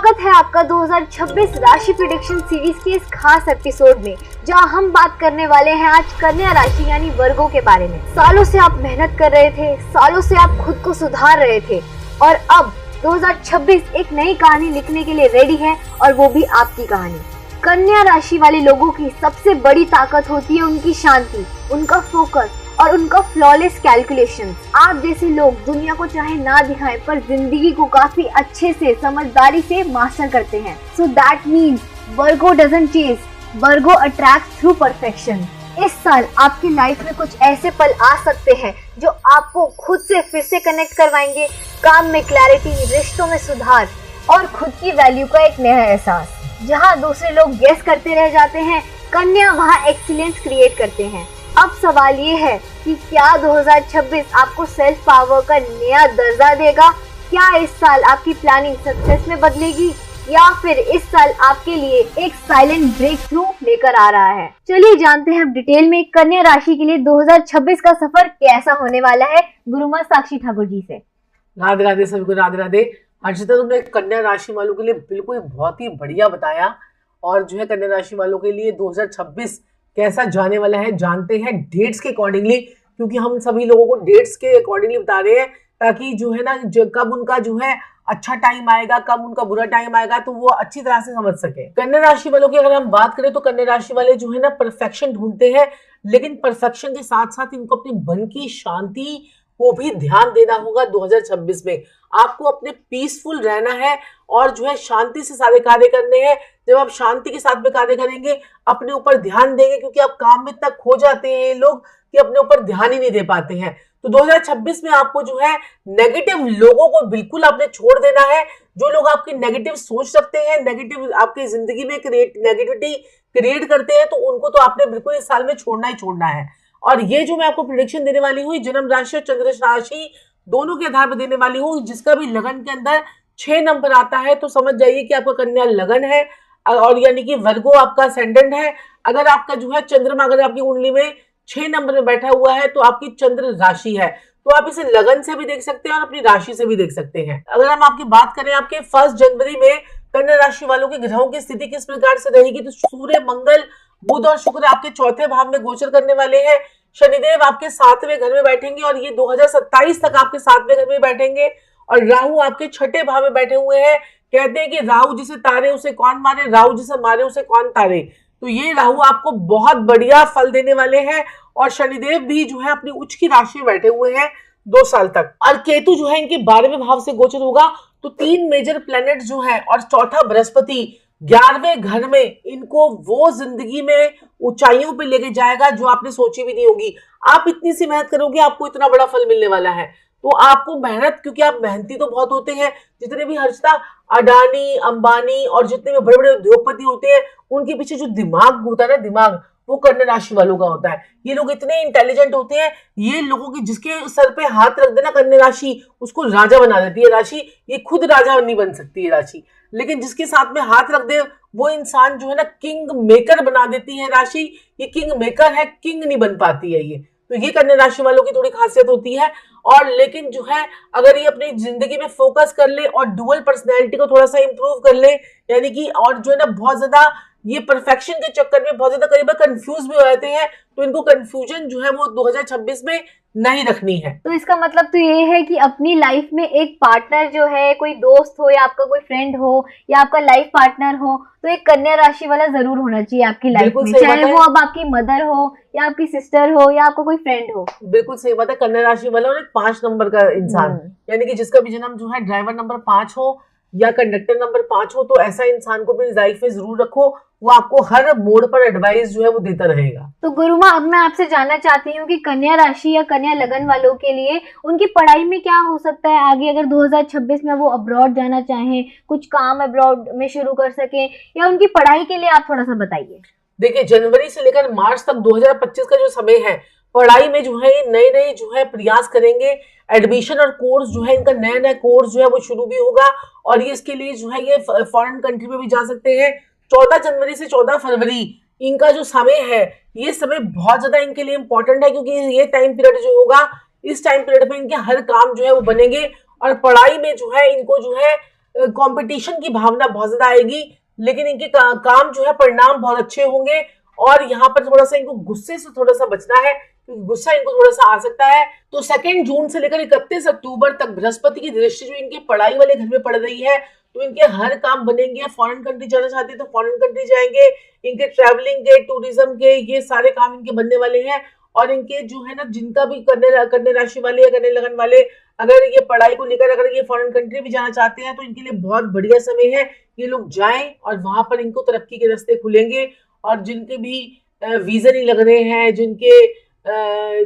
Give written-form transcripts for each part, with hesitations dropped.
स्वागत है आपका 2026 राशि प्रेडिक्शन सीरीज के इस खास एपिसोड में, जहां हम बात करने वाले हैं आज कन्या राशि यानी वर्गों के बारे में। सालों से आप मेहनत कर रहे थे, सालों से आप खुद को सुधार रहे थे और अब 2026 एक नई कहानी लिखने के लिए रेडी है, और वो भी आपकी कहानी। कन्या राशि वाले लोगों की सबसे बड़ी ताकत होती है उनकी शांति, उनका फोकस और उनका फ्लॉलेस कैलकुलेशन। आप जैसे लोग दुनिया को चाहे ना दिखाएं पर जिंदगी को काफी अच्छे से समझदारी से मास्टर करते हैं। So that means Virgo doesn't chase, Virgo attract through perfection. इस साल आपकी लाइफ में कुछ ऐसे पल आ सकते हैं जो आपको खुद से फिर से कनेक्ट करवाएंगे, काम में क्लैरिटी, रिश्तों में सुधार और खुद की वैल्यू का एक नया एहसास। जहां दूसरे लोग गेस करते रह जाते हैं, कन्या वहां एक्सीलेंस क्रिएट करते हैं। अब सवाल ये है कि क्या 2026 आपको सेल्फ पावर का नया दर्जा देगा? क्या इस साल आपकी प्लानिंग सक्सेस में बदलेगी या फिर इस साल आपके लिए एक साइलेंट ब्रेक थ्रू लेकर आ रहा है? चलिए जानते हैं अब डिटेल में कन्या राशि के लिए 2026 का सफर कैसा होने वाला है गुरुमा साक्षी ठाकुर जी से। राधे राधे सभी को, राधे राधे। हर्षिता, तुमने कन्या राशि वालों के लिए बिल्कुल बहुत ही बढ़िया बताया। और जो है कन्या राशि वालों के लिए 2026 कैसा जाने वाला है जानते हैं डेट्स के अकॉर्डिंगली, क्योंकि हम सभी लोगों को डेट्स के अकॉर्डिंगली बता रहे हैं ताकि जो है ना कब उनका जो है अच्छा टाइम आएगा, कब उनका बुरा टाइम आएगा, तो वो अच्छी तरह से समझ सके। कन्या राशि वालों की अगर हम बात करें तो कन्या राशि वाले जो है ना परफेक्शन ढूंढते हैं, लेकिन परफेक्शन के साथ साथ इनको अपने मन की शांति को भी ध्यान देना होगा। 2026 में आपको अपने पीसफुल रहना है और जो है शांति से सारे कार्य करने हैं। जब आप शांति के साथ में कार्य करेंगे, अपने ऊपर ध्यान देंगे, क्योंकि आप काम में तक खो जाते हैं ये लोग कि अपने ऊपर ध्यान ही नहीं दे पाते हैं। तो 2026 में आपको जो है नेगेटिव लोगों को बिल्कुल आपने छोड़ देना है। जो लोग आपकी नेगेटिव सोच रखते हैं, नेगेटिव आपकी जिंदगी में नेगेटिविटी क्रिएट करते हैं, तो उनको तो आपने बिल्कुल इस साल में छोड़ना ही छोड़ना है। और ये जो मैं आपको प्रेडिक्शन देने वाली हूँ, जन्म राशि और चंद्र राशि दोनों के आधार पर देने वाली हूँ। जिसका भी लगन के अंदर 6 नंबर आता है तो समझ जाइए कि आपका कन्या लगन है, और यानी कि वर्गो आपका असेंडेंट है। अगर आपका जो है चंद्रमा अगर आपकी कुंडली में 6 नंबर में बैठा हुआ है तो आपकी चंद्र राशि है। तो आप इसे लगन से भी देख सकते हैं और अपनी राशि से भी देख सकते हैं। अगर हम आपकी बात करें आपके 1 जनवरी में कन्या राशि वालों के ग्रहों की स्थिति किस प्रकार से रहेगी, तो सूर्य, मंगल, बुध और शुक्र आपके चौथे भाव में गोचर करने वाले हैं। शनिदेव आपके 7वें घर में बैठेंगे और ये 2027 तक आपके 7वें घर में बैठेंगे। और राहु आपके 6ठे भाव में बैठे हुए हैं। कहते हैं कि राहु जिसे तारे उसे कौन मारे, राहु जिसे मारे उसे कौन तारे। तो ये राहु आपको बहुत बढ़िया फल देने वाले हैं। और शनिदेव भी जो है अपनी उच्च की राशि में बैठे हुए हैं 2 साल तक। और केतु जो है इनके 12वें भाव से गोचर होगा। तो 3 मेजर प्लैनेट जो है और चौथा बृहस्पति 11वें घर में, इनको वो जिंदगी में ऊंचाइयों पे लेके जाएगा जो आपने सोची भी नहीं होगी। आप इतनी सी मेहनत करोगे, आपको इतना बड़ा फल मिलने वाला है। तो आपको मेहनत, क्योंकि आप मेहनती तो बहुत होते हैं, जितने भी हर्षिता अडानी, अंबानी और जितने भी बड़े बड़े उद्योगपति होते हैं, उनके पीछे जो दिमाग होता है ना, दिमाग वो कन्या राशि वालों का होता है। ये लोग इतने इंटेलिजेंट होते हैं, ये लोगों की जिसके सर पे हाथ रख देना कन्या राशि, उसको राजा बना देती है राशि। ये खुद राजा नहीं बन सकती है राशि, लेकिन जिसके साथ में हाथ रख दे वो इंसान जो है ना किंग मेकर बना देती है राशि। ये किंग मेकर है, किंग नहीं बन पाती है ये। तो ये कन्या राशि वालों की थोड़ी खासियत होती है। और लेकिन जो है अगर ये अपनी जिंदगी में फोकस कर ले और डुअल पर्सनैलिटी को थोड़ा सा इंप्रूव कर ले, यानी कि और जो है ना बहुत ज्यादा ये परफेक्शन के चक्कर में बहुत ज्यादा कई बार कंफ्यूज भी हो जाते हैं, तो इनको कंफ्यूजन जो है वो 2026 में नहीं रखनी है। तो इसका मतलब तो ये है कि अपनी लाइफ में एक पार्टनर जो है, कोई दोस्त हो या आपका कोई फ्रेंड हो या आपका लाइफ पार्टनर हो, तो एक कन्या राशि वाला जरूर होना चाहिए आपकी लाइफ में, चाहे वो अब आपकी मदर हो या आपकी सिस्टर हो या आपका कोई फ्रेंड हो। बिल्कुल सही बात है। कन्या राशि वाला और एक 5 नंबर का इंसान, यानी कि जिसका भी जन्म जो है ड्राइवर नंबर 5 हो या कंडक्टर नंबर 5 हो, तो ऐसा इंसान को अपनी लाइफ में जरूर रखो। वो आपको हर मोड़ पर एडवाइस जो है वो देता रहेगा। तो गुरुमा, अब मैं आपसे जानना चाहती हूँ कि कन्या राशि या कन्या लगन वालों के लिए उनकी पढ़ाई में क्या हो सकता है आगे, अगर 2026 में वो अब्रॉड जाना चाहें, कुछ काम अब्रॉड में शुरू कर सके, या उनकी पढ़ाई के लिए आप थोड़ा सा बताइए। देखिए, जनवरी से लेकर मार्च तक 2025 का जो समय है, पढ़ाई में जो है नए नए जो है प्रयास करेंगे। एडमिशन और कोर्स जो है इनका नया नया कोर्स जो है वो शुरू भी होगा, और ये इसके लिए जो है ये फॉरेन कंट्री में भी जा सकते हैं। 14 जनवरी से 14 फरवरी इनका जो समय है, ये समय बहुत ज्यादा इनके लिए इंपॉर्टेंट है, क्योंकि ये टाइम पीरियड जो होगा, इस टाइम पीरियड में इनके हर काम जो है वो बनेंगे। और पढ़ाई में जो है इनको जो है कंपटीशन की भावना बहुत ज्यादा आएगी, लेकिन इनके काम जो है परिणाम बहुत अच्छे होंगे। और यहाँ पर थोड़ा सा इनको गुस्से से थोड़ा सा बचना है, क्योंकि गुस्सा इनको थोड़ा सा आ सकता है। तो 2 जून से लेकर 31 अक्टूबर तक बृहस्पति की दृष्टि जो इनके पढ़ाई वाले घर में पड़ रही है, तो इनके हर काम बनेंगे। फॉरेन कंट्री जाना चाहते हैं तो फॉरेन कंट्री जाएंगे, इनके ट्रैवलिंग के, टूरिज्म के, ये सारे काम इनके बनने वाले हैं। और इनके जो है ना, जिनका भी कन्या राशि वाले या कन्या लगन वाले अगर ये पढ़ाई को लेकर अगर ये फॉरेन कंट्री भी जाना चाहते हैं, तो इनके लिए बहुत बढ़िया समय है। ये लोग जाएं और वहां पर इनको तरक्की के रास्ते खुलेंगे। और जिनके भी वीजा नहीं लग रहे हैं, जिनके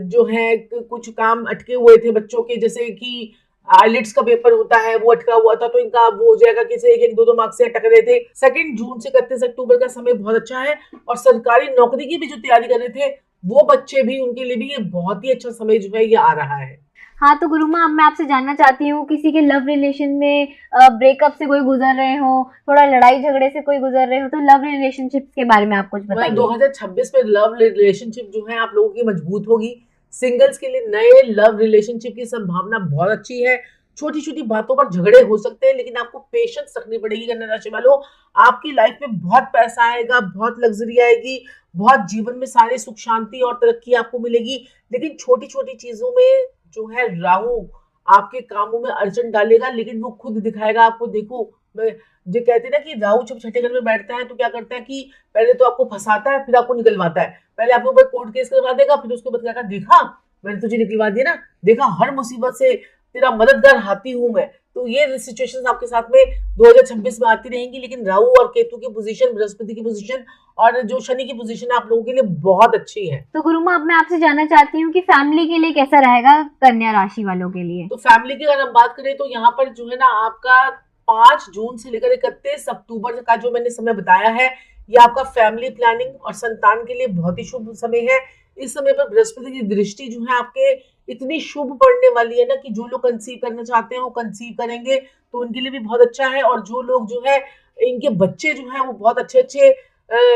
जो है कुछ काम अटके हुए थे बच्चों के, जैसे कि आइलेट्स का पेपर होता है वो अटका हुआ था, तो इनका वो हो जाएगा। किसी एक दो मार्क्स से अटक रहे थे। 2 जून से 31 अक्टूबर का समय बहुत अच्छा है। और सरकारी नौकरी की भी जो तैयारी कर रहे थे वो बच्चे भी, उनके लिए भी ये बहुत ही अच्छा समय जो है ये आ रहा है। हाँ, तो गुरुमा अब मैं आपसे जानना चाहती हूँ, किसी के लव रिलेशन में ब्रेकअप से कोई गुजर रहे हो, थोड़ा लड़ाई झगड़े से कोई गुजर रहे हो, तो लव रिलेशनशिप के बारे में आप कुछ बताइए। 2026 में लव रिलेशनशिप जो है आप लोगों की मजबूत होगी। सिंगल्स के लिए नए लव रिलेशनशिप की संभावना बहुत अच्छी है। छोटी छोटी बातों पर झगड़े हो सकते हैं, लेकिन आपको पेशेंस रखनी पड़ेगी कन्या राशि वालों। आपकी लाइफ में बहुत पैसा आएगा, बहुत लग्जरी आएगी, बहुत जीवन में सारे सुख शांति और तरक्की आपको मिलेगी। लेकिन छोटी छोटी चीजों में जो है राहु आपके कामों में अड़चन डालेगा, लेकिन वो खुद दिखाएगा आपको। देखो, जो कहते हैं ना कि राहु जब छठे घर में बैठता है तो क्या करता है कि पहले तो आपको फंसाता है, फिर आपको निकलवाता है। पहले आपके ऊपर कोर्ट केस करवा देगा, फिर उसके बाद क्या, देखा मैंने तुझे निकलवा दिया ना, देखा हर मुसीबत से तेरा मददगार हाथी हूं मैं। तो ये सिचुएशंस आपके साथ में 2026 में आती रहेंगी। लेकिन राहु और केतु की पोजीशन, बृहस्पति की पोजीशन और जो शनि की पोजीशन है आप लोगों के लिए बहुत अच्छी है। तो गुरुमा अब मैं आपसे जानना चाहती हूँ कि फैमिली के लिए कैसा रहेगा कन्या राशि वालों के लिए। तो फैमिली की अगर हम बात करें तो यहाँ पर जो है ना, आपका 5 जून से लेकर 31 अक्टूबर का जो मैंने समय बताया है, ये आपका फैमिली प्लानिंग और संतान के लिए बहुत ही शुभ समय है। इस समय पर बृहस्पति की दृष्टि जो है आपके इतनी शुभ पड़ने वाली है ना, कि जो लोग कंसीव करना चाहते हैं वो कंसीव करेंगे, तो उनके लिए भी बहुत अच्छा है। और जो लोग जो है इनके बच्चे जो है वो बहुत अच्छे अच्छे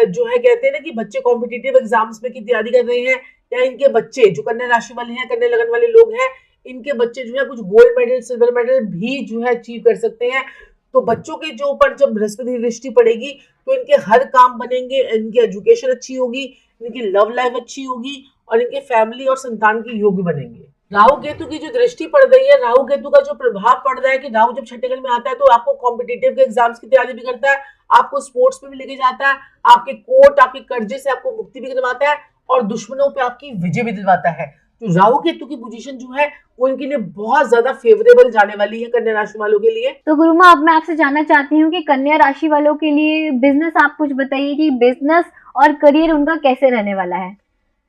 जो है, कहते हैं ना कि बच्चे कॉम्पिटिटिव एग्जाम्स में की तैयारी कर रहे हैं, या इनके बच्चे जो कन्या राशि वाले हैं, कन्या लगन वाले लोग हैं, इनके बच्चे जो है कुछ गोल्ड मेडल, सिल्वर मेडल भी जो है अचीव कर सकते हैं। तो बच्चों के जो ऊपर जब बृहस्पति की दृष्टि पड़ेगी तो इनके हर काम बनेंगे, इनकी एजुकेशन अच्छी होगी, इनकी लव लाइफ अच्छी होगी, और इनके फैमिली और संतान के योग बनेंगे। राहु केतु की जो दृष्टि पड़ रही है, राहु केतु का जो प्रभाव पड़ रहा है कि राहु जब छठे घर में आता है तो आपको कॉम्पिटिटिव के एग्जाम्स की तैयारी भी करता है, आपको स्पोर्ट्स में भी लेके जाता है, आपके कोर्ट, आपके कर्जे से आपको मुक्ति भी करवाता है, और दुश्मनों पे आपकी विजय भी दिलवाता है। तो राहु केतु की पोजीशन जो है वो इनके लिए बहुत ज्यादा फेवरेबल जाने वाली है कन्या राशि वालों के लिए। तो गुरुमा अब मैं आपसे जानना चाहती हूँ कि कन्या राशि वालों के लिए बिजनेस, आप कुछ बताइए कि बिजनेस और करियर उनका कैसे रहने वाला है।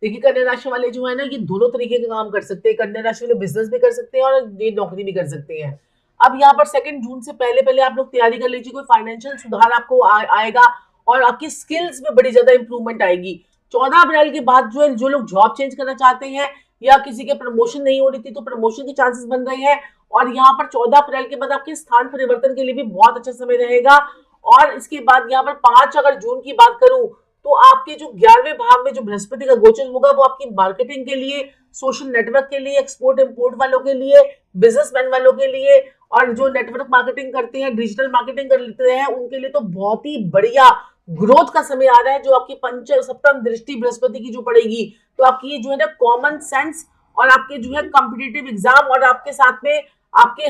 देखिए, कन्या राशि वाले जो है ना, ये दोनों तरीके के काम कर सकते हैं। कन्या राशि वाले बिजनेस भी कर सकते हैं और ये नौकरी भी कर सकते हैं। अब यहाँ पर 2 जून से पहले पहले आप लोग तैयारी कर लीजिए, कोई फाइनेंशियल सुधार आपको आएगा और आपकी स्किल्स में बड़ी ज्यादा इंप्रूवमेंट आएगी। 14 अप्रैल के बाद जो है, जो लोग जॉब चेंज करना चाहते हैं या किसी के प्रमोशन नहीं हो रही थी तो प्रमोशन के चांसेस बन रहे हैं। और यहाँ पर 14 अप्रैल के बाद आपके स्थान परिवर्तन के लिए भी बहुत अच्छा समय रहेगा। और इसके बाद यहाँ पर 5 अगर जून की बात करूं तो आपके जो 11वें भाव में जो बृहस्पति का गोचर होगा वो आपकी मार्केटिंग के लिए, सोशल नेटवर्क के लिए, एक्सपोर्ट इंपोर्ट वालों के लिए, बिजनेसमैन वालों के लिए, और जो नेटवर्क मार्केटिंग करते हैं, डिजिटल मार्केटिंग करते हैं, उनके लिए तो बहुत ही बढ़िया ग्रोथ का समय आ रहा है। जो आपकी पंच सप्तम दृष्टि बृहस्पति की जो पड़ेगी, तो आपकी जो है ना कॉमन सेंस और आपके जो है कॉम्पिटिटिव एग्जाम और आपके साथ में आपके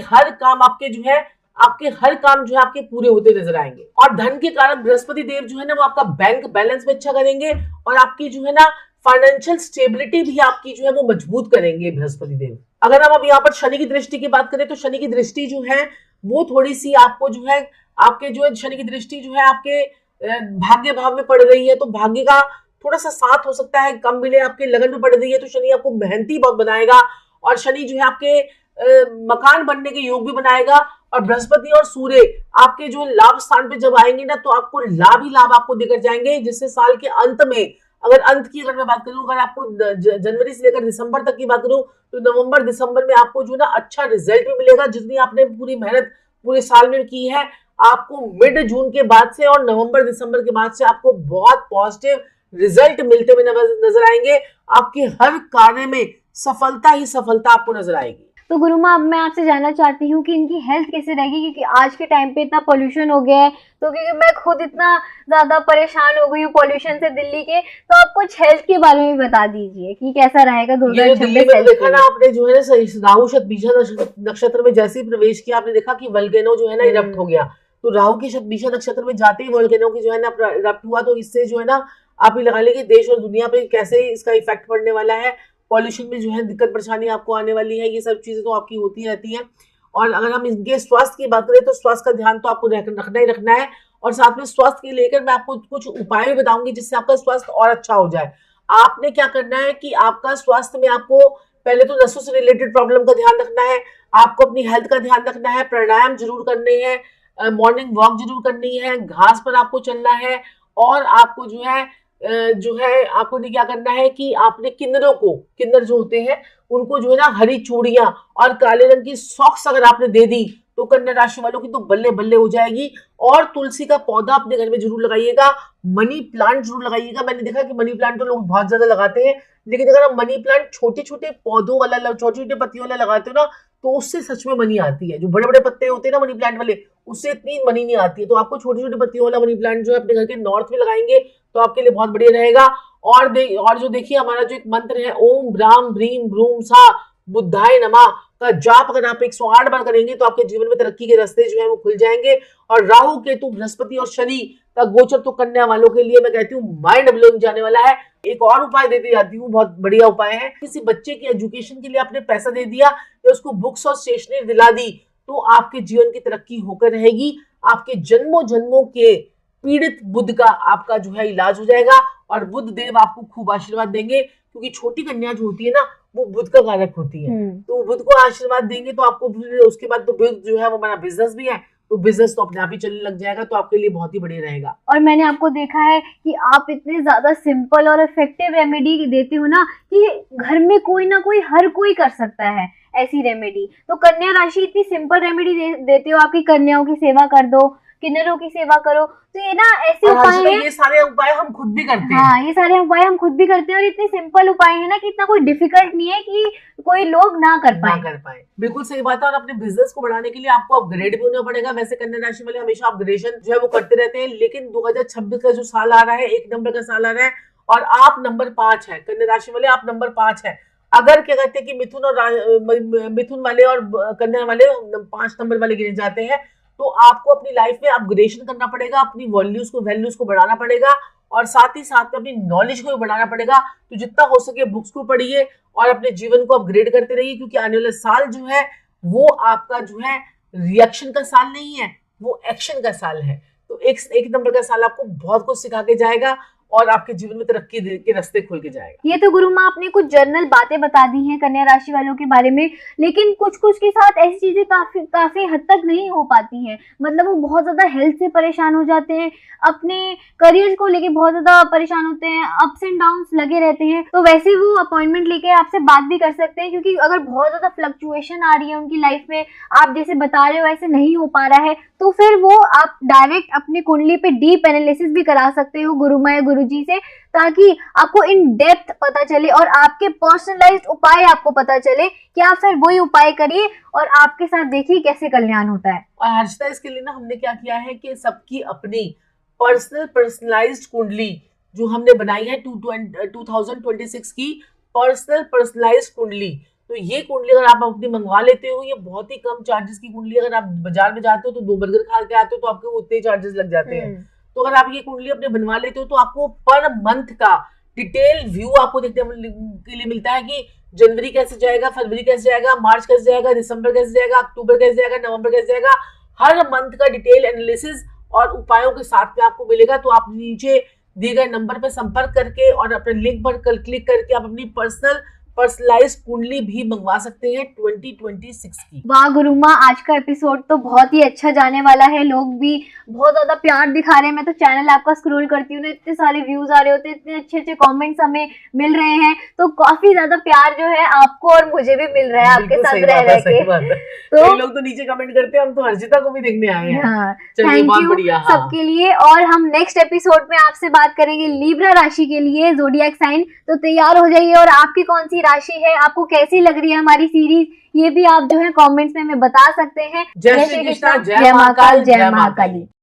हर काम जो है आपके पूरे होते नजर आएंगे। और धन के कारक बृहस्पति देव जो है ना वो आपका बैंक बैलेंस में अच्छा करेंगे, और आपकी जो है ना फाइनेंशियल स्टेबिलिटी भी आपकी जो है वो मजबूत करेंगे बृहस्पति देव। अगर हम अब यहाँ पर शनि की दृष्टि की बात करें तो शनि की दृष्टि जो है वो थोड़ी सी आपको जो है, आपके जो है शनि की दृष्टि जो है आपके भाग्य भाव में पड़ रही है, तो भाग्य का थोड़ा सा साथ हो सकता है कम मिले। आपके लगन में पड़ रही है तो शनि आपको मेहनती बहुत बनाएगा, और शनि जो है आपके मकान बनने के योग भी बनाएगा। और बृहस्पति और सूर्य आपके जो लाभ स्थान पे जब आएंगे ना तो आपको लाभ ही लाभ आपको देकर जाएंगे, जिससे साल के अंत में, अगर मैं बात करूं, अगर आपको जनवरी से लेकर दिसंबर तक की बात करूं तो नवंबर दिसंबर में आपको जो ना अच्छा रिजल्ट भी मिलेगा। जितनी आपने पूरी मेहनत पूरे साल में की है, आपको मिड जून के बाद से और नवंबर दिसंबर के बाद से आपको बहुत पॉजिटिव रिजल्ट मिलते हुए नजर आएंगे। आपके हर कार्य में सफलता ही सफलता आपको नजर आएगी। तो गुरुमा अब मैं आपसे जानना चाहती हूँ कि इनकी हेल्थ कैसे रहेगी, क्योंकि आज के टाइम पे इतना पोल्यूशन हो गया है, तो क्योंकि मैं खुद इतना ज्यादा परेशान हो गई हूँ पोल्यूशन से दिल्ली के, तो आप कुछ हेल्थ के बारे में बता दीजिए कि कैसा रहेगा ये दिल्ली 2026 में देखा ना आपने, जो है ना राहु शतभिषा नक्षत्र में जैसे ही प्रवेश किया, आपने देखा कि वल्केनो जो है ना इरप्ट हो गया। तो राहु के शतभिषा नक्षत्र में जाते ही वोल्केनो की जो है ना इरप्ट हुआ, तो इससे जो है ना आप ये लगा लेंगे देश और दुनिया पे कैसे इसका इफेक्ट पड़ने वाला है। पॉल्यूशन में जो है दिक्कत परेशानी आपको आने वाली है, ये सब चीजें तो आपकी होती रहती हैं। और अगर हम इनके स्वास्थ्य की बात करें तो स्वास्थ्य का ध्यान तो आपको रखना ही रखना है। और साथ में स्वास्थ्य के लेकर मैं आपको कुछ उपाय भी बताऊंगी जिससे आपका स्वास्थ्य और अच्छा हो जाए। आपने क्या करना है कि आपका स्वास्थ्य में आपको पहले तो नसों से रिलेटेड प्रॉब्लम का ध्यान रखना है, आपको अपनी हेल्थ का ध्यान रखना है, प्राणायाम जरूर करने हैं, मॉर्निंग वॉक जरूर करनी है, घास पर आपको चलना है। और आपको जो है आपको क्या करना है कि आपने किन्नर जो होते हैं उनको जो है ना हरी चूड़ियां और काले रंग की सॉक्स अगर आपने दे दी तो कन्या राशि वालों की तो बल्ले बल्ले हो जाएगी। और तुलसी का पौधा अपने घर में जरूर लगाइएगा, मनी प्लांट जरूर लगाइएगा। मैंने देखा कि मनी प्लांट तो लोग बहुत ज्यादा लगाते हैं, लेकिन अगर आप मनी प्लांट छोटे छोटे पौधों वाला, छोटे छोटे पत्तियों वाला लगाते हो ना, तो उससे सच में मनी आती है। जो बड़े बड़े पत्ते होते हैं ना मनी प्लांट वाले, उससे इतनी मनी नहीं आती है। तो आपको छोटे छोटे पत्तियों वाला मनी प्लांट जो है अपने घर के नॉर्थ में लगाएंगे तो आपके लिए बहुत बढ़िया रहेगा। और जो देखिए हमारा जो एक मंत्र है ओम ब्राम ब्रीम ब्रूम सा बुद्धाय नमः का जाप अगर आप 108 बार करेंगे तो आपके जीवन में तरक्की के रास्ते जो है वो खुल जाएंगे। और राहु केतु बृहस्पति और शनि का गोचर तो कन्या वालों के लिए मैं कहती हूँ माइंड ब्लोइंग जाने वाला है। एक और उपाय देती जाती हूँ, बहुत बढ़िया उपाय है। किसी बच्चे की एजुकेशन के लिए आपने पैसा दे दिया या उसको बुक्स और स्टेशनरी दिला दी तो आपके जीवन की तरक्की होकर रहेगी। आपके जन्मों जन्मों के पीड़ित बुध का आपका जो है इलाज हो जाएगा और बुध देव आपको खूब आशीर्वाद देंगे, क्योंकि छोटी कन्या जो होती है ना वो बुध का कारक होती है। तो बुध को आशीर्वाद देंगे तो आपको उसके बाद तो बुध जो है वो हमारा बिजनेस भी है, तो बिजनेस तो अपने आप ही चलने लग जाएगा, तो आपके लिए बहुत ही बढ़िया रहेगा। और मैंने आपको देखा है कि आप इतने ज्यादा सिंपल और इफेक्टिव रेमेडी देते हो ना कि घर में कोई ना कोई हर कोई कर सकता है ऐसी रेमेडी। तो कन्या राशि इतनी सिंपल रेमेडी देते हो, आपकी कन्याओं की सेवा कर दो, किन्नरों की सेवा करो, तो ये ना ऐसे उपाय हैं। ये सारे उपाय हम खुद भी करते हैं। हाँ, ये सारे उपाय हम खुद भी करते हैं और इतने सिंपल उपाय है ना कि इतना कोई डिफिकल्ट नहीं है कि कोई लोग ना कर पाए। बिल्कुल सही बात है। और अपने बिजनेस को बढ़ाने के लिए आपको अपग्रेड भी होना पड़ेगा। वैसे कन्या राशि वाले हमेशा अपग्रेडेशन जो है वो करते रहते हैं, लेकिन 2026 का जो साल आ रहा है 1 नंबर का साल आ रहा है और आप नंबर 5 है। कन्या राशि वाले आप नंबर 5 है। अगर क्या कहते हैं कि मिथुन वाले और कन्या वाले 5 नंबर वाले गिने जाते हैं, तो आपको अपनी लाइफ में अपग्रेडेशन करना पड़ेगा, अपनी वैल्यूज को बढ़ाना पड़ेगा और साथ ही साथ में अपनी नॉलेज को भी बढ़ाना पड़ेगा। तो जितना हो सके बुक्स को पढ़िए और अपने जीवन को अपग्रेड करते रहिए, क्योंकि आने वाला साल जो है वो आपका जो है रिएक्शन का साल नहीं है, वो एक्शन का साल है। तो एक नंबर का साल आपको बहुत कुछ सिखा के जाएगा और आपके जीवन में तरक्की के रास्ते खुल के जाएगा। ये तो गुरु माँ आपने कुछ जर्नल बातें बता दी हैं कन्या राशि वालों के बारे में, लेकिन कुछ के साथ ऐसी चीजें काफी हद तक नहीं हो पाती हैं। मतलब वो बहुत ज्यादा हेल्थ से परेशान हो जाते हैं, अपने करियर को लेके बहुत ज्यादा परेशान होते हैं, अप्स एंड डाउन्स लगे रहते हैं। तो वैसे वो अपॉइंटमेंट लेके आपसे बात भी कर सकते हैं, क्योंकि अगर बहुत ज्यादा फ्लक्चुएशन आ रही है उनकी लाइफ में, आप जैसे बता रहे हो ऐसे नहीं हो पा रहा है, तो फिर वो आप डायरेक्ट अपनी कुंडली पे डीप एनालिसिस भी करा सकते हो गुरुमाया गुरुजी से, ताकि आपको इन डेप्थ पता चले और आपके पर्सनलाइज्ड उपाय आपको पता चले कि आप फिर वही उपाय करिए और आपके साथ देखिए कैसे कल्याण होता है। और हर्षिता इसके लिए ना हमने क्या किया है कि सबकी अपनी पर्सनलाइज्ड कुंडली जो हमने बनाई है 2026 की पर्सनलाइज्ड कुंडली। तो ये कुंडली अगर आप अपनी मंगवा लेते हो, ये बहुत ही कम चार्जेस की कुंडली। अगर आप बाजार में जाते हो तो 2 बर्गर खा के आते हो तो आपके उतने चार्जेस लग जाते हैं। तो अगर आप ये कुंडली अपने बनवा लेते हो तो आपको पर मंथ का डिटेल व्यू आपको देखने के लिए मिलता है कि जनवरी कैसे जाएगा, फरवरी कैसे जाएगा, मार्च कैसे जाएगा, दिसंबर कैसे जाएगा, अक्टूबर कैसे जाएगा, नवंबर कैसे जाएगा। हर मंथ का डिटेल एनालिसिस और उपायों के साथ में आपको मिलेगा। तो आप नीचे दिए गए नंबर पर संपर्क करके और अपने लिंक पर क्लिक करके आप अपनी पर्सनलाइज्ड कुंडली भी मंगवा सकते हैं 2026 की। वाह गुरुमा, आज का एपिसोड तो बहुत ही अच्छा जाने वाला है। लोग भी बहुत ज्यादा प्यार दिखा रहे हैं। मैं तो चैनल आपका स्क्रॉल करती हूँ ना, इतने सारे व्यूज आ रहे होते हैं, इतने अच्छे कमेंट्स हमें मिल रहे हैं। तो काफी ज्यादा प्यार जो है आपको और मुझे भी मिल रहा है आपके साथ रह के। तो लोग तो नीचे कमेंट करते हैं, हम तो हर्षिता को भी देखने आए हैं। हाँ, थैंक यू सबके लिए। और हम नेक्स्ट एपिसोड में आपसे बात करेंगे लिब्रा राशि के लिए ज़ोडिएक साइन। तो तैयार हो जाइए। और आपकी कौन सी राशि है, आपको कैसी लग रही है हमारी सीरीज, ये भी आप जो है कमेंट्स में हमें बता सकते हैं। जय श्री कृष्णा, जय महाकाल, जय महाकाली।